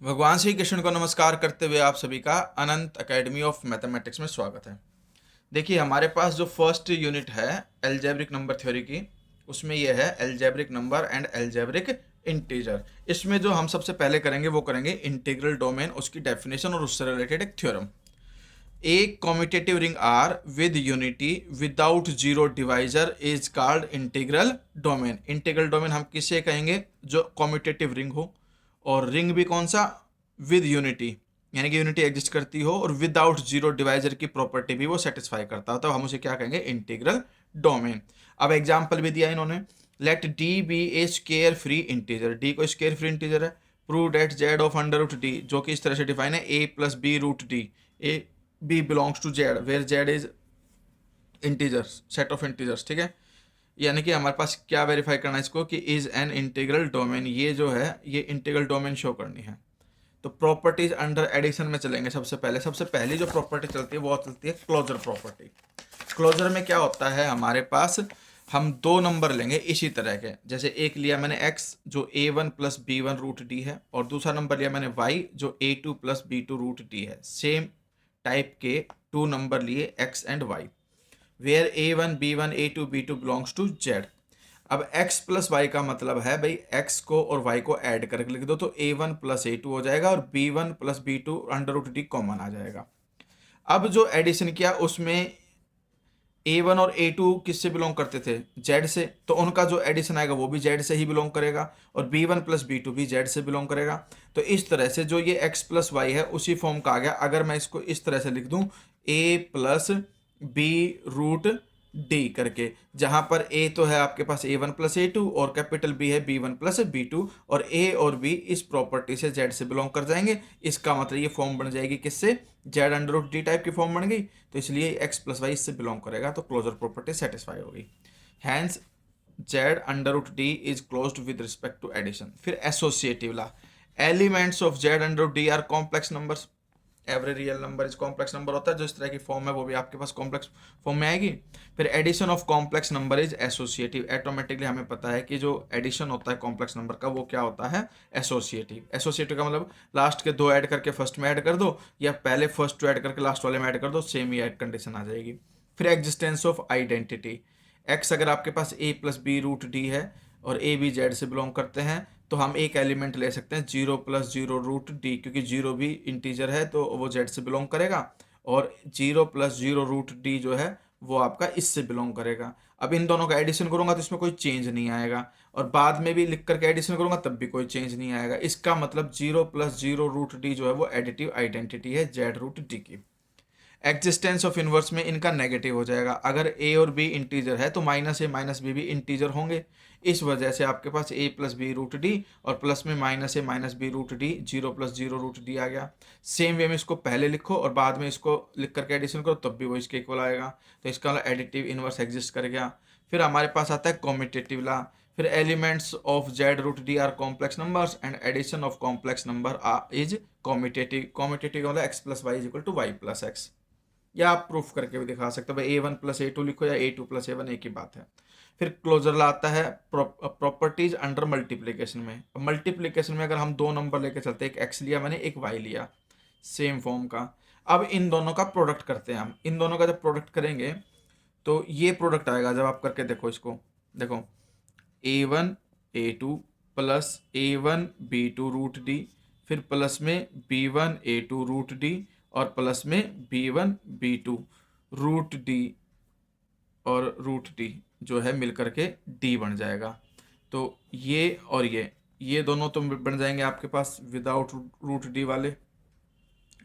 भगवान श्री कृष्ण को नमस्कार करते हुए आप सभी का अनंत एकेडमी ऑफ मैथमेटिक्स में स्वागत है। देखिए हमारे पास जो फर्स्ट यूनिट है एल्जेब्रिक नंबर थ्योरी की, उसमें यह है algebraic number and algebraic integer. इसमें जो हम सबसे पहले करेंगे वो करेंगे इंटीग्रल डोमेन, उसकी डेफिनेशन और उससे रिलेटेड एक थ्योरम। एक commutative ring R with unity without zero divisor is called integral domain. Integral domain हम किसे कहेंगे? जो कॉम्यूटेटिव रिंग हो, और रिंग भी कौन सा? विद यूनिटी, यानी कि यूनिटी एग्जिस्ट करती हो और विदाउट जीरो डिवाइजर की प्रॉपर्टी भी वो सेटिस्फाई करता हो, तो हम उसे क्या कहेंगे? Integral domain. अब एग्जाम्पल भी दिया इन्होंने, let D B A square free integer. D को स्केयर फ्री इंटीजर है। Prove that Z of under root D, जो कि इस तरह से डिफाइन है A plus B root D, A B belongs to Z where Z is integers, set of integers. ठीक है, यानी कि हमारे पास क्या वेरीफाई करना है इसको कि इज एन इंटीग्रल डोमेन। ये जो है ये इंटीग्रल डोमेन शो करनी है। तो प्रॉपर्टीज अंडर एडिशन में चलेंगे। सबसे पहली जो प्रॉपर्टी चलती है वो चलती है क्लोजर प्रॉपर्टी। क्लोजर में क्या होता है, हमारे पास हम दो नंबर लेंगे इसी तरह के, जैसे एक लिया मैंने x जो a1 plus b one root d है, और दूसरा नंबर लिया मैंने y जो a2 plus b two root d है। सेम टाइप के टू नंबर लिए x and y, where a1 b1 a2 b2 belongs to z। अब x प्लस वाई का मतलब है भाई x को और y को ऐड करके लिख दो, तो a1 प्लस a2 हो जाएगा और b1 plus b2 under root D common आ जाएगा। अब जो एडिशन किया उसमें a1 और a2 किससे बिलोंग करते थे? z से, तो उनका जो एडिशन आएगा वो भी z से ही बिलोंग करेगा, और b1 प्लस b2 भी z से बिलोंग करेगा। तो इस तरह से जो ये x प्लस वाई है उसी फॉर्म का आ गया। अगर मैं इसको इस तरह से लिख दूं a plus B root d करके, जहां पर a तो है आपके पास a1 प्लस a2 और कैपिटल B है b1 प्लस b2, और a और b इस प्रॉपर्टी से z से बिलोंग कर जाएंगे। इसका मतलब ये फॉर्म बन जाएगी किससे? z under root D type की फॉर्म बन गई, तो इसलिए x प्लस वाई इससे बिलोंग करेगा, तो क्लोजर प्रॉपर्टी सेटिस्फाई हो गई। Hence z under root D is closed with respect to addition. फिर associative law, elements of z under root D are complex numbers. Every real number is complex number होता है, जो इस तरह की form है वो भी आपके पास कॉम्प्लेक्स फॉर्म में आएगी। फिर addition of complex number is associative. Automatically हमें पता है कि जो एडिशन होता है कॉम्प्लेक्स नंबर का वो क्या होता है? एसोसिएटिव। एसोसिएटिव का मतलब लास्ट के दो ऐड करके फर्स्ट में ऐड कर दो, या पहले फर्स्ट टू ऐड करके लास्ट वाले में ऐड कर दो, सेम ही कंडीशन आ जाएगी। फिर एग्जिस्टेंस ऑफ आइडेंटिटी। एक्स अगर आपके पास a plus B root d है और a भी z से बिलोंग करते हैं, तो हम एक एलिमेंट ले सकते हैं 0 प्लस जीरो रूट डी, क्योंकि 0 भी इंटीजर है तो वो z से बिलोंग करेगा, और 0 प्लस जीरो रूट डी जो है वो आपका इससे बिलोंग करेगा। अब इन दोनों का एडिशन करूंगा तो इसमें कोई चेंज नहीं आएगा, और बाद में भी लिख करके एडिशन करूंगा तब भी कोई चेंज नहीं आएगा। इसका मतलब 0 प्लस जीरो रूट डी जो है वो एडिटिव आइडेंटिटी है z रूट डी की। एग्जिस्टेंस ऑफ इनवर्स में इनका नेगेटिव हो जाएगा। अगर a और b इंटीजर है तो माइनस a माइनस b भी इंटीजर होंगे। इस वजह से आपके पास a plus B root D और प्लस में minus a minus B root D, 0 plus zero root D आ गया। सेम वे में इसको पहले लिखो और बाद में इसको लिख करके एडिशन करो, तब भी वो इसके इक्वल आएगा। तो इसका मतलब एडिटिव इनवर्स एग्जिस्ट कर गया। फिर हमारे पास आता है कॉम्यूटेटिव ला। फिर elements of z root D are complex numbers and addition of complex number is commutative. Commutative का मतलब x plus y is equal to y plus x, या आप प्रूफ करके भी दिखा सकते हो भाई a1 प्लस a2 लिखो या a2 प्लस a1 एक ही बात है। फिर क्लोजर ला आता है प्रॉपर्टीज अंडर मल्टीप्लीकेशन में। मल्टीप्लीकेशन में अगर हम दो नंबर लेके चलते हैं, एक x लिया मैंने एक y लिया सेम फॉर्म का, अब इन दोनों का प्रोडक्ट करते हैं हम। इन दोनों का जब प्रोडक्ट करेंगे तो ये प्रोडक्ट आएगा, जब आप करके देखो इसको, देखो a1 a2 plus a1 b2 root d, फिर प्लस में b1 a2 रूट डी, और प्लस में b1 b2 रूट डी और रूट डी जो है मिलकर के d बन जाएगा। तो ये और ये दोनों तो बन जाएंगे आपके पास विदाउट रूट डी वाले,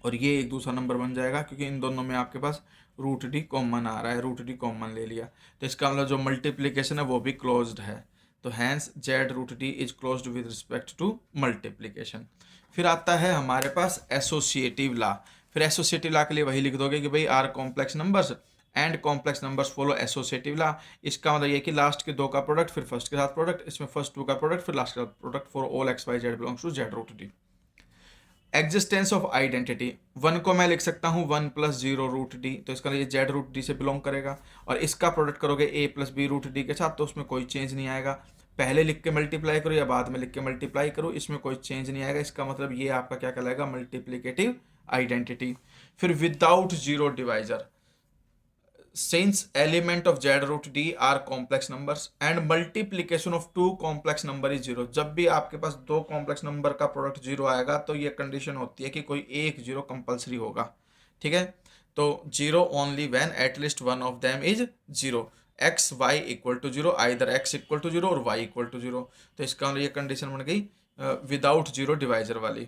और ये एक दूसरा नंबर बन जाएगा क्योंकि इन दोनों में आपके पास रूट डी कॉमन आ रहा है, रूट डी कॉमन ले लिया। तो इसका मतलब जो मल्टीप्लीकेशन है वो भी क्लोज्ड है। तो hence z root D is closed with respect to multiplication. फिर आता है हमारे पास एसोसिएटिव ला। फिर एसोसिएटिव ला के लिए वही लिख दोगे कि भाई are complex numbers and complex numbers follow associative law. इसका मतलब ये कि लास्ट के दो का प्रोडक्ट फिर फर्स्ट के साथ प्रोडक्ट, इसमें फर्स्ट टू का प्रोडक्ट फिर लास्ट का product for all x y z belongs to z root d. Existence of identity, one को मैं लिख सकता हूँ 1 प्लस जीरो रूट डी, तो इसका ये जेड रूट डी से बिलोंग करेगा, और इसका प्रोडक्ट करोगे a plus B root D के साथ तो उसमें कोई चेंज नहीं आएगा। पहले लिख के मल्टीप्लाई करो या बाद में लिख के मल्टीप्लाई करो, इसमें कोई चेंज नहीं आएगा। इसका मतलब ये आपका क्या कहलाएगा, मल्टीप्लिकेटिव आइडेंटिटी। फिर without zero divisor, since element of z root d are complex numbers and multiplication of two complex number is zero, जब भी आपके पास दो कॉम्प्लेक्स नंबर का प्रोडक्ट जीरो आएगा तो ये कंडीशन होती है कि कोई एक जीरो कंपलसरी होगा, ठीक है। तो zero only when at least one of them is zero, X Y equal to zero, either X equal to zero और वाई इक्वल टू जीरो। तो इसका ये कंडीशन बन गई विदाउट जीरो डिवाइजर वाली।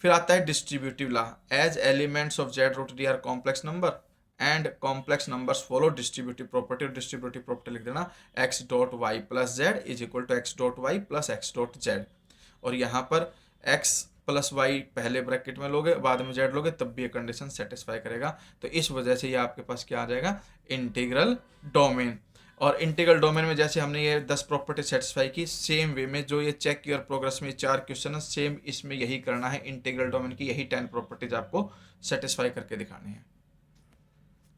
फिर आता है distributive law, as elements of Z root D are complex number and complex numbers follow distributive property. Distributive property लिख देना, X dot Y plus Z is equal to X dot Y plus X dot Z. और यहाँ पर X plus Y पहले bracket में लोगे, बाद में जेड लोगे, तब भी ये कंडीशन सेटिस्फाई करेगा। तो इस वजह से ये आपके पास क्या आ जाएगा, इंटीग्रल डोमेन। और इंटीग्रल डोमेन में जैसे हमने ये 10 प्रॉपर्टी सेटिस्फाई की, सेम वे में जो ये चेक योर प्रोग्रेस में 4 क्वेश्चन है, सेम इसमें यही करना है। इंटीग्रल डोमेन की यही 10 प्रॉपर्टीज आपको सेटिस्फाई करके दिखानी है।